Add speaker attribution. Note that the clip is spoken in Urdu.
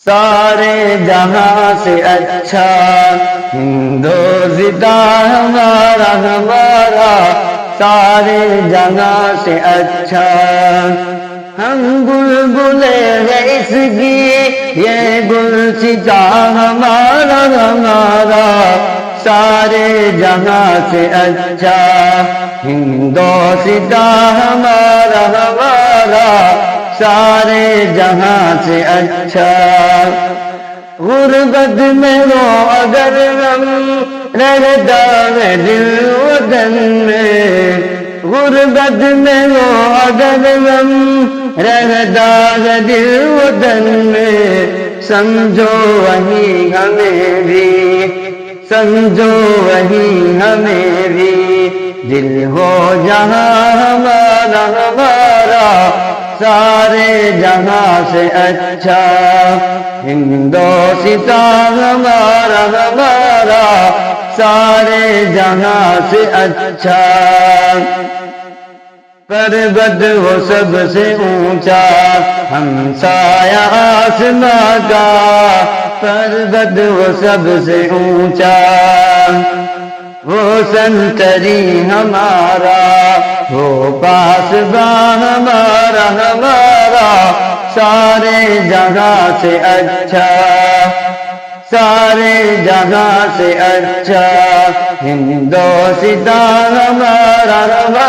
Speaker 1: سارے جہاں سے اچھا ہندوستاں ہمارا ہمارا سارے جہاں سے اچھا ہم بلبلے ہیں اس کی یہ گلشتاں ہمارا ہمارا سارے جہاں سے اچھا ہندوستاں ہمارا ہمارا سارے جہاں سے اچھا غربت میں وہ اگر ہم رہتا ہے دل وطن میں غربت میں وہ اگر ہم رہتا ہے دل وطن میں سمجھو وہی ہمیں بھی سمجھو وہی ہمیں بھی دل ہو جہاں ہمارا ہمارا سارے جہاں سے اچھا ہندوستاں ہمارا ہمارا سارے جہاں سے اچھا پربت وہ سب سے اونچا ہم سایہ آسماں کا پربت وہ سب سے اونچا وہ سنتری ہمارا وہ پاسباں ہمارا ہمارا سارے جگہ سے اچھا سارے جگہ سے اچھا ہندوستاں ہمارا ہمارا